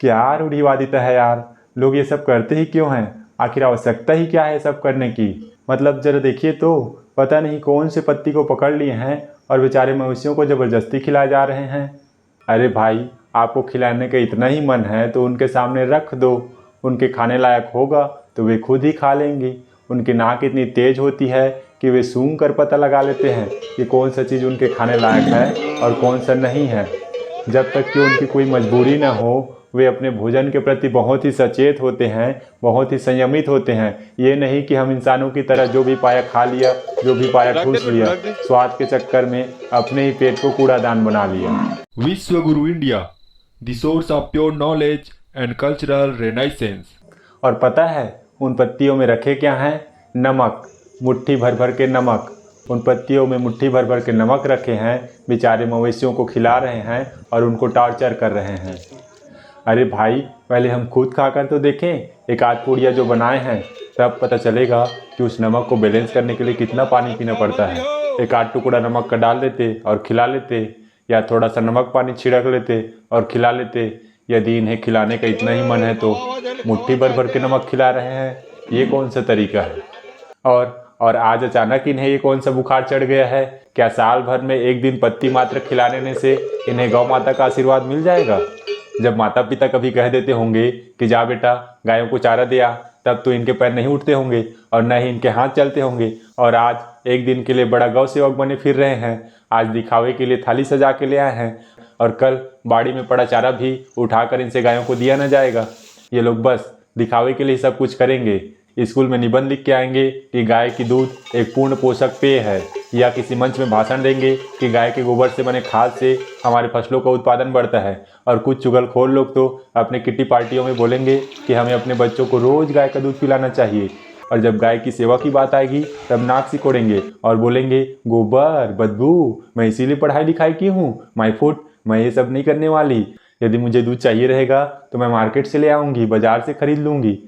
क्या रूढ़िवादिता है यार। लोग ये सब करते ही क्यों हैं? आखिर आवश्यकता ही क्या है ये सब करने की? मतलब जरा देखिए तो, पता नहीं कौन से पत्ती को पकड़ लिए हैं और बेचारे मवेशियों को ज़बरदस्ती खिलाए जा रहे हैं। अरे भाई, आपको खिलाने का इतना ही मन है तो उनके सामने रख दो। उनके खाने लायक होगा तो वे खुद ही खा लेंगी। उनकी नाक इतनी तेज होती है कि वे सूंघ कर पता लगा लेते हैं कि कौन सा चीज़ उनके खाने लायक है और कौन सा नहीं है। जब तक कि उनकी कोई मजबूरी न हो, वे अपने भोजन के प्रति बहुत ही सचेत होते हैं, बहुत ही संयमित होते हैं। ये नहीं कि हम इंसानों की तरह जो भी पाया खा लिया, जो भी पाया रख दे ठूस लड्डू लिया, रख दे। स्वाद के चक्कर में अपने ही पेट को कूड़ादान बना लिया। Vishwaguru India, the source of pure knowledge and cultural renaissance. और पता है उन पत्तियों में रखे क्या हैं? नमक। मुट्ठी भर भर के नमक। उन पत्तियों में मुट्ठी भर भर के नमक रखे हैं। बेचारे मवेशियों को खिला रहे हैं और उनको टॉर्चर कर रहे हैं। अरे भाई, पहले हम खुद खाकर तो देखें एक आध पूड़िया जो बनाए हैं, तब पता चलेगा कि उस नमक को बैलेंस करने के लिए कितना पानी पीना पड़ता है। एक आध टुकड़ा नमक का डाल लेते और खिला लेते, या थोड़ा सा नमक पानी छिड़क लेते और खिला लेते। यदि इन्हें खिलाने का इतना ही मन है तो मुट्ठी भर भर के नमक खिला रहे हैं। ये कौन सा तरीका है? और आज अचानक इन्हें ये कौन सा बुखार चढ़ गया है? क्या साल भर में एक दिन पत्ती मात्र खिला लेने से इन्हें गौ माता का आशीर्वाद मिल जाएगा? जब माता पिता कभी कह देते होंगे कि जा बेटा गायों को चारा दे आ, तब तो इनके पैर नहीं उठते होंगे और न ही इनके हाथ चलते होंगे। और आज एक दिन के लिए बड़ा गौ सेवक बने फिर रहे हैं। आज दिखावे के लिए थाली सजा के ले आए हैं और कल बाड़ी में पड़ा चारा भी उठाकर इनसे गायों को दिया न जाएगा। ये लोग बस दिखावे के लिए सब कुछ करेंगे। स्कूल में निबंध लिख के आएंगे कि गाय की दूध एक पूर्ण पोषक पेय है, या किसी मंच में भाषण देंगे कि गाय के गोबर से बने खाद से हमारे फसलों का उत्पादन बढ़ता है। और कुछ चुगलखोर लोग तो अपने किट्टी पार्टियों में बोलेंगे कि हमें अपने बच्चों को रोज गाय का दूध पिलाना चाहिए। और जब गाय की सेवा की बात आएगी तब नाक सिकोड़ेंगे और बोलेंगे गोबर बदबू, मैं इसीलिए पढ़ाई लिखाई की हूँ, माई फुट, मैं ये सब नहीं करने वाली। यदि मुझे दूध चाहिए रहेगा तो मैं मार्केट से ले आऊँगी, बाजार से खरीद लूँगी।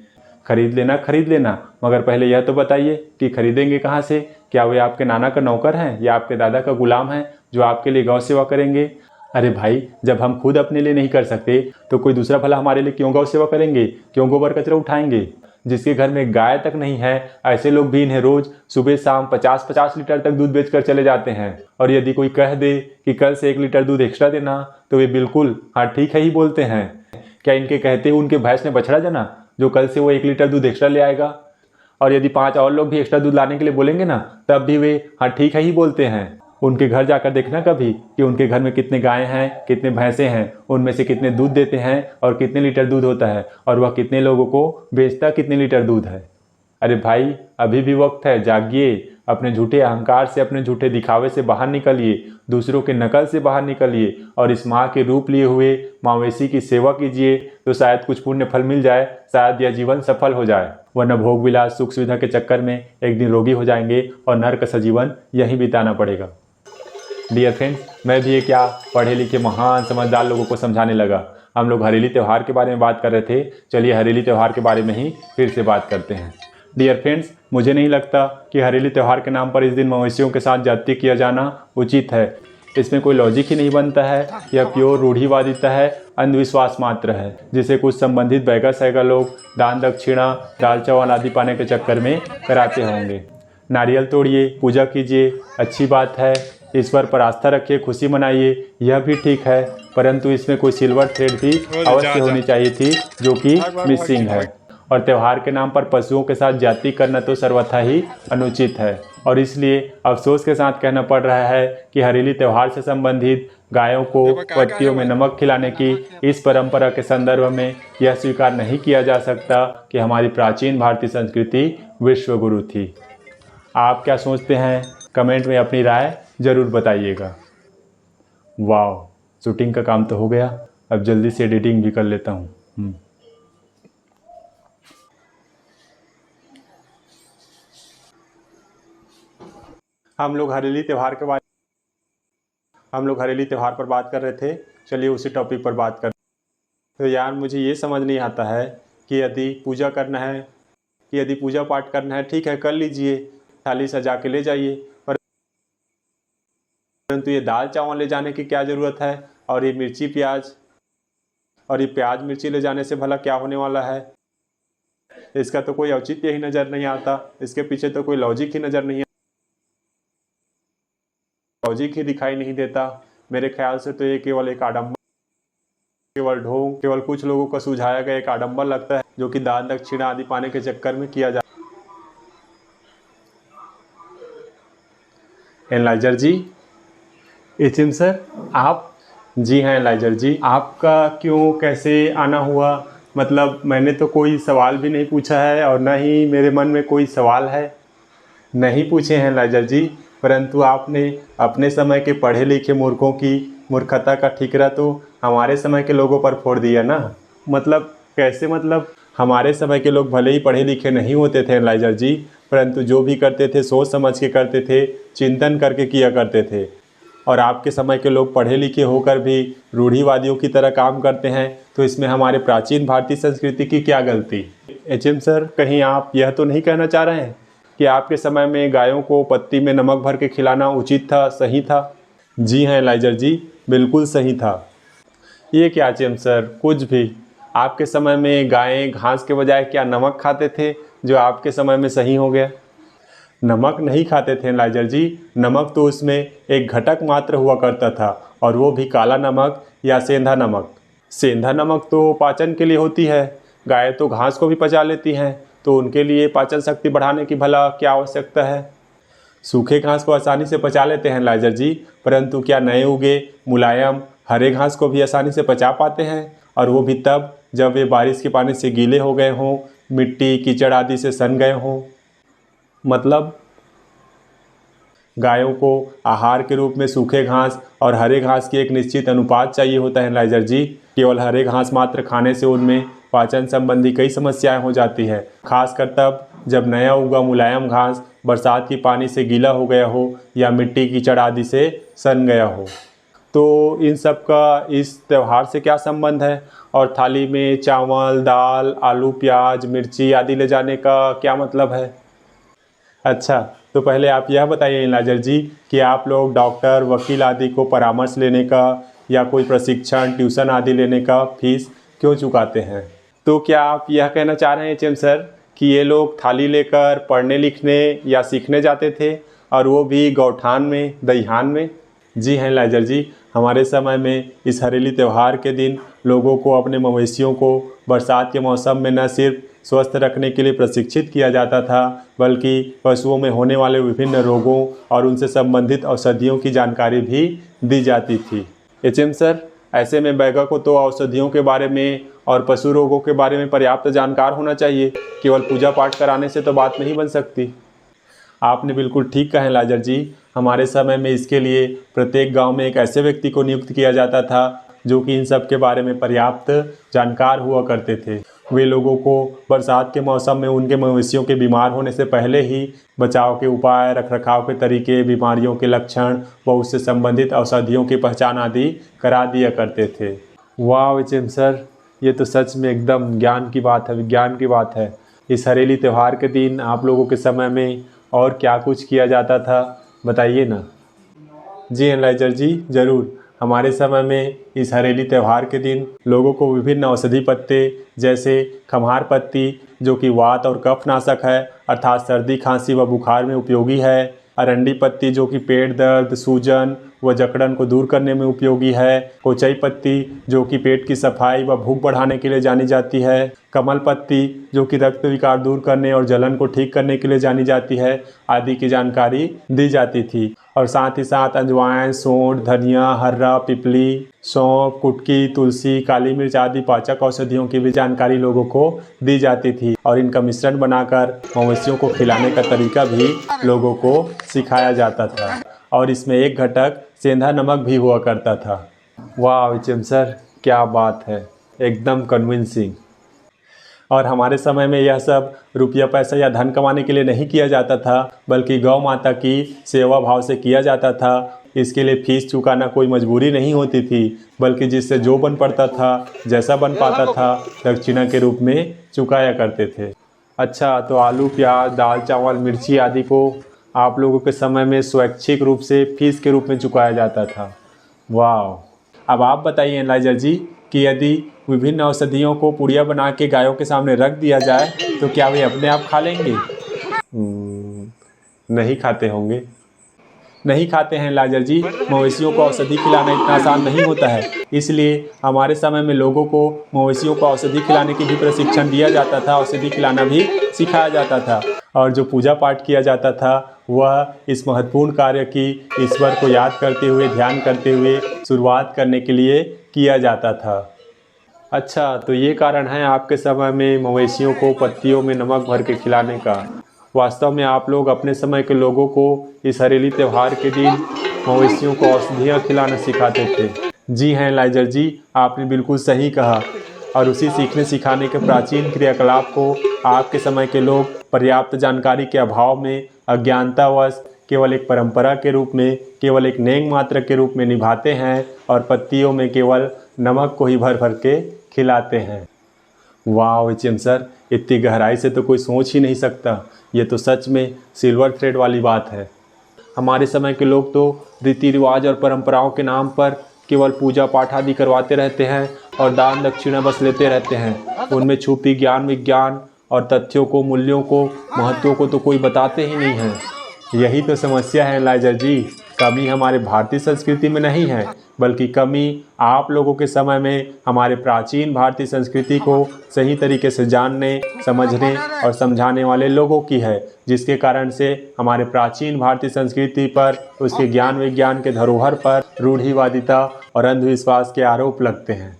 खरीद लेना, मगर पहले यह तो बताइए कि खरीदेंगे कहाँ से? क्या वे आपके नाना का नौकर हैं या आपके दादा का गुलाम हैं जो आपके लिए गौ सेवा करेंगे? अरे भाई, जब हम खुद अपने लिए नहीं कर सकते तो कोई दूसरा भला हमारे लिए क्यों गौ सेवा करेंगे, क्यों गोबर कचरा उठाएंगे? जिसके घर में गाय तक नहीं है, ऐसे लोग भी इन्हें रोज सुबह शाम 50-50 लीटर तक दूध बेचकर चले जाते हैं। और यदि कोई कह दे कि कल से 1 लीटर दूध एक्स्ट्रा देना, तो वे बिल्कुल हाँ ठीक है ही बोलते हैं। क्या इनके कहते हुए उनके भैंस ने बछड़ा जना जो कल से वो 1 लीटर दूध एक्स्ट्रा ले आएगा? और यदि 5 और लोग भी एक्स्ट्रा दूध लाने के लिए बोलेंगे ना, तब भी वे हाँ ठीक है ही बोलते हैं। उनके घर जाकर देखना कभी कि उनके घर में कितने गायें हैं, कितने भैंसे हैं, उनमें से कितने दूध देते हैं और कितने लीटर दूध होता है, और वह कितने लोगों को बेचता कितने लीटर दूध है। अरे भाई, अभी भी वक्त है, जागिए। अपने झूठे अहंकार से, अपने झूठे दिखावे से बाहर निकलिए, दूसरों के नकल से बाहर निकलिए और इस माँ के रूप लिए हुए मवेशी की सेवा कीजिए, तो शायद कुछ पुण्य फल मिल जाए, शायद यह जीवन सफल हो जाए। वरना भोग विलास सुख सुविधा के चक्कर में एक दिन रोगी हो जाएंगे और नर्क का जीवन यहीं बिताना पड़ेगा। डियर फ्रेंड्स, मैं भी ये क्या पढ़े लिखे महान समझदार लोगों को समझाने लगा। हम लोग हरेली त्यौहार के बारे में बात कर रहे थे, चलिए हरेली त्यौहार के बारे में ही फिर से बात करते हैं। डियर फ्रेंड्स, मुझे नहीं लगता कि हरेली त्यौहार के नाम पर इस दिन मवेशियों के साथ जाति किया जाना उचित है। इसमें कोई लॉजिक ही नहीं बनता है। यह प्योर रूढ़िवादिता है, अंधविश्वास मात्र है, जिसे कुछ संबंधित बैगा सैगा लोग दान दक्षिणा दाल चावल आदि पाने के चक्कर में कराते होंगे। नारियल तोड़िए, पूजा कीजिए, अच्छी बात है। ईश्वर पर आस्था रखिए, खुशी मनाइए, यह भी ठीक है। परंतु इसमें कोई सिल्वर थ्रेड भी अवश्य होनी चाहिए थी, जो कि मिसिंग है। और त्यौहार के नाम पर पशुओं के साथ जाति करना तो सर्वथा ही अनुचित है। और इसलिए अफसोस के साथ कहना पड़ रहा है कि हरेली त्यौहार से संबंधित गायों को पत्तियों में नमक खिलाने की इस परंपरा के संदर्भ में यह स्वीकार नहीं किया जा सकता कि हमारी प्राचीन भारतीय संस्कृति विश्वगुरु थी। आप क्या सोचते हैं? कमेंट में अपनी राय ज़रूर बताइएगा। वाह, शूटिंग का काम तो हो गया, अब जल्दी से एडिटिंग भी कर लेता हूँ। हम लोग हरेली त्यौहार पर बात कर रहे थे, चलिए उसी टॉपिक पर बात कर। तो यार, मुझे ये समझ नहीं आता है कि यदि पूजा पाठ करना है, ठीक है कर लीजिए, थाली सजा के ले जाइए, परंतु ये दाल चावल ले जाने की क्या ज़रूरत है? और ये मिर्ची प्याज और ये प्याज मिर्ची ले जाने से भला क्या होने वाला है? इसका तो कोई औचित्य ही नज़र नहीं आता, इसके पीछे तो कोई लॉजिक ही नज़र नहीं, लॉजिक ही दिखाई नहीं देता। मेरे ख्याल से तो ये केवल एक आडंबर, केवल ढोंग, केवल कुछ लोगों का सुझाया गया एक आडंबर लगता है, जो कि दान दक्षिणा आदि पाने के चक्कर में किया जा। एनालाइजर जी, एचएम सर, आप? जी हाँ एनालाइजर जी, आपका क्यों कैसे आना हुआ? मतलब मैंने तो कोई सवाल भी नहीं पूछा है और न ही मेरे मन में कोई सवाल है। नहीं पूछे हैं एनालाइजर जी, परंतु आपने अपने समय के पढ़े लिखे मूर्खों की मूर्खता का ठीकरा तो हमारे समय के लोगों पर फोड़ दिया ना। मतलब कैसे? मतलब हमारे समय के लोग भले ही पढ़े लिखे नहीं होते थे एनालाइजर जी, परंतु जो भी करते थे सोच समझ के करते थे, चिंतन करके किया करते थे। और आपके समय के लोग पढ़े लिखे होकर भी रूढ़िवादियों की तरह काम करते हैं, तो इसमें हमारे प्राचीन भारतीय संस्कृति की क्या गलती? एचएम सर, कहीं आप यह तो नहीं कहना चाह रहे हैं कि आपके समय में गायों को पत्ती में नमक भर के खिलाना उचित था, सही था? जी हाँ एनालाइजर जी, बिल्कुल सही था। ये क्या एचएम सर, कुछ भी? आपके समय में गायें घास के बजाय क्या नमक खाते थे, जो आपके समय में सही हो गया? नमक नहीं खाते थे एनालाइजर जी, नमक तो उसमें एक घटक मात्र हुआ करता था, और वो भी काला नमक या सेंधा नमक। सेंधा नमक तो पाचन के लिए होती है, गाय तो घास को भी पचा लेती हैं, तो उनके लिए पाचन शक्ति बढ़ाने की भला क्या आवश्यकता है? सूखे घास को आसानी से पचा लेते हैं एनालाइजर जी, परंतु क्या नए उगे मुलायम हरे घास को भी आसानी से पचा पाते हैं? और वो भी तब जब वे बारिश के पानी से गीले हो गए हों, मिट्टी कीचड़ आदि से सन गए हों। मतलब गायों को आहार के रूप में सूखे घास और हरे घास की एक निश्चित अनुपात चाहिए होता है एनालाइजर जी। केवल हरे घास मात्र खाने से उनमें पाचन संबंधी कई समस्याएं हो जाती है, खासकर तब जब नया उगा मुलायम घास बरसात की पानी से गीला हो गया हो या मिट्टी कीचड़ आदि से सन गया हो। तो इन सब का इस त्यौहार से क्या संबंध है? और थाली में चावल दाल आलू प्याज मिर्ची आदि ले जाने का क्या मतलब है? अच्छा, तो पहले आप यह बताइए एनालाइजर जी कि आप लोग डॉक्टर वकील आदि को परामर्श लेने का या कोई प्रशिक्षण ट्यूशन आदि लेने का फीस क्यों चुकाते हैं? तो क्या आप यह कहना चाह रहे हैं एचएम सर कि ये लोग थाली लेकर पढ़ने लिखने या सीखने जाते थे, और वो भी गौठान में दईहान में? जी हाँ एनालाइजर जी, हमारे समय में इस हरेली त्यौहार के दिन लोगों को अपने मवेशियों को बरसात के मौसम में न सिर्फ स्वस्थ रखने के लिए प्रशिक्षित किया जाता था, बल्कि पशुओं में होने वाले विभिन्न रोगों और उनसे संबंधित औषधियों की जानकारी भी दी जाती थी। एचएम सर, ऐसे में बैगा को तो औषधियों के बारे में और पशु रोगों के बारे में पर्याप्त जानकार होना चाहिए, केवल पूजा पाठ कराने से तो बात नहीं बन सकती। आपने बिल्कुल ठीक कहा एनालाइजर जी, हमारे समय में इसके लिए प्रत्येक गांव में एक ऐसे व्यक्ति को नियुक्त किया जाता था जो कि इन सब के बारे में पर्याप्त जानकार हुआ करते थे। वे लोगों को बरसात के मौसम में उनके मवेशियों के बीमार होने से पहले ही बचाव के उपाय, रखरखाव के तरीके, बीमारियों के लक्षण व उससे संबंधित औषधियों की पहचान आदि करा दिया करते थे। वाह एचएम सर, ये तो सच में एकदम ज्ञान की बात है, विज्ञान की बात है। इस हरेली त्यौहार के दिन आप लोगों के समय में और क्या कुछ किया जाता था, बताइए ना। जी एनालाइजर जी, ज़रूर। हमारे समय में इस हरेली त्यौहार के दिन लोगों को विभिन्न औषधि पत्ते जैसे खम्हार पत्ती जो कि वात और कफ नाशक है, अर्थात सर्दी खांसी व बुखार में उपयोगी है, अरंडी पत्ती जो कि पेट दर्द सूजन व जकड़न को दूर करने में उपयोगी है, कोचई पत्ती जो कि पेट की सफाई व भूख बढ़ाने के लिए जानी जाती है, कमल पत्ती जो कि रक्त विकार दूर करने और जलन को ठीक करने के लिए जानी जाती है, आदि की जानकारी दी जाती थी। और साथ ही साथ अजवाइन, सौंठ, धनिया, हर्रा, पिपली, सौंफ, कुटकी, तुलसी, काली मिर्च आदि पाचक औषधियों की भी जानकारी लोगों को दी जाती थी, और इनका मिश्रण बनाकर मवेशियों को खिलाने का तरीका भी लोगों को सिखाया जाता था, और इसमें एक घटक सेंधा नमक भी हुआ करता था। वाह एचएम सर, क्या बात है, एकदम कन्विंसिंग। और हमारे समय में यह सब रुपया पैसा या धन कमाने के लिए नहीं किया जाता था, बल्कि गौ माता की सेवा भाव से किया जाता था। इसके लिए फीस चुकाना कोई मजबूरी नहीं होती थी, बल्कि जिससे जो बन पड़ता था, जैसा बन पाता था, दक्षिणा के रूप में चुकाया करते थे। अच्छा, तो आलू प्याज दाल चावल मिर्ची आदि को आप लोगों के समय में स्वैच्छिक रूप से फीस के रूप में चुकाया जाता था। वाह, अब आप बताइए एनालाइजर जी कि यदि विभिन्न औषधियों को पुड़िया बना के गायों के सामने रख दिया जाए तो क्या वे अपने आप खा लेंगे? नहीं खाते होंगे। नहीं खाते हैं लाजर जी। मवेशियों को औषधि खिलाना इतना आसान नहीं होता है, इसलिए हमारे समय में लोगों को मवेशियों को औषधि खिलाने की भी प्रशिक्षण दिया जाता था, औषधि खिलाना भी सिखाया जाता था। और जो पूजा पाठ किया जाता था वह इस महत्वपूर्ण कार्य की ईश्वर को याद करते हुए, ध्यान करते हुए शुरुआत करने के लिए किया जाता था। अच्छा, तो ये कारण है आपके समय में मवेशियों को पत्तियों में नमक भर के खिलाने का। वास्तव में आप लोग अपने समय के लोगों को इस हरेली त्यौहार के दिन मवेशियों को औषधियाँ खिलाना सिखाते थे। जी हाँ लाइजर जी, आपने बिल्कुल सही कहा। और उसी सीखने सिखाने के प्राचीन क्रियाकलाप को आपके समय के लोग पर्याप्त जानकारी के अभाव में अज्ञानतावश केवल एक परंपरा के रूप में, केवल एक नेम मात्र के रूप में निभाते हैं और पत्तियों में केवल नमक को ही भर भर के खिलाते हैं। वाह एचएम सर, इतनी गहराई से तो कोई सोच ही नहीं सकता। ये तो सच में सिल्वर थ्रेड वाली बात है। हमारे समय के लोग तो रीति रिवाज और परंपराओं के नाम पर केवल पूजा पाठ आदि करवाते रहते हैं और दान दक्षिणा बस लेते रहते हैं। उनमें छुपी ज्ञान विज्ञान और तथ्यों को, मूल्यों को, महत्वों को तो कोई बताते ही नहीं है। यही तो समस्या है लाइजर जी। कमी हमारे भारतीय संस्कृति में नहीं है, बल्कि कमी आप लोगों के समय में हमारे प्राचीन भारतीय संस्कृति को सही तरीके से जानने, समझने और समझाने वाले लोगों की है, जिसके कारण से हमारे प्राचीन भारतीय संस्कृति पर, उसके ज्ञान विज्ञान के धरोहर पर रूढ़िवादिता और अंधविश्वास के आरोप लगते हैं।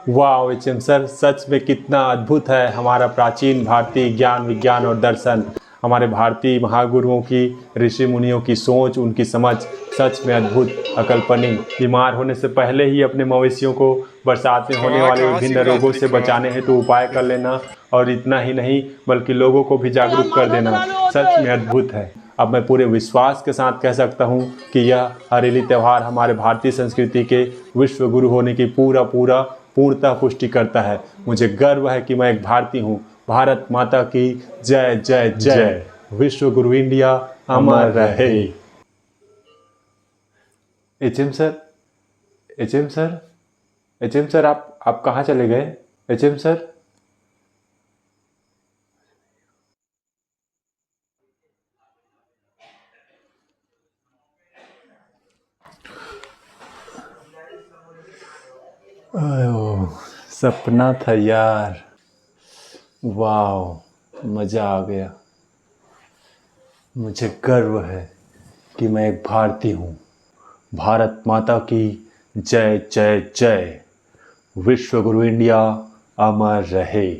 वाह एचएम सर, सच में कितना अद्भुत है हमारा प्राचीन भारतीय ज्ञान विज्ञान और दर्शन। हमारे भारतीय महागुरुओं की, ऋषि मुनियों की सोच, उनकी समझ सच में अद्भुत, अकल्पनीय। बीमार होने से पहले ही अपने मवेशियों को बरसात में होने वाले विभिन्न रोगों से बचाने हेतु उपाय कर लेना, और इतना ही नहीं बल्कि लोगों को भी जागरूक कर देना सच में अद्भुत है। अब मैं पूरे विश्वास के साथ कह सकता हूँ कि यह हरेली त्यौहार हमारे भारतीय संस्कृति के विश्व गुरु होने की पूर्णतः पुष्टि करता है। मुझे गर्व है कि मैं एक भारतीय हूँ। भारत माता की जय जय जय। विश्व गुरु इंडिया अमर रहे। HM sir, HM sir, HM sir, आप कहाँ चले गए? एचएम सर, सपना था यार। वाह, मज़ा आ गया। मुझे गर्व है कि मैं एक भारतीय हूँ। भारत माता की जय जय जय। विश्व गुरु इंडिया अमर रहे।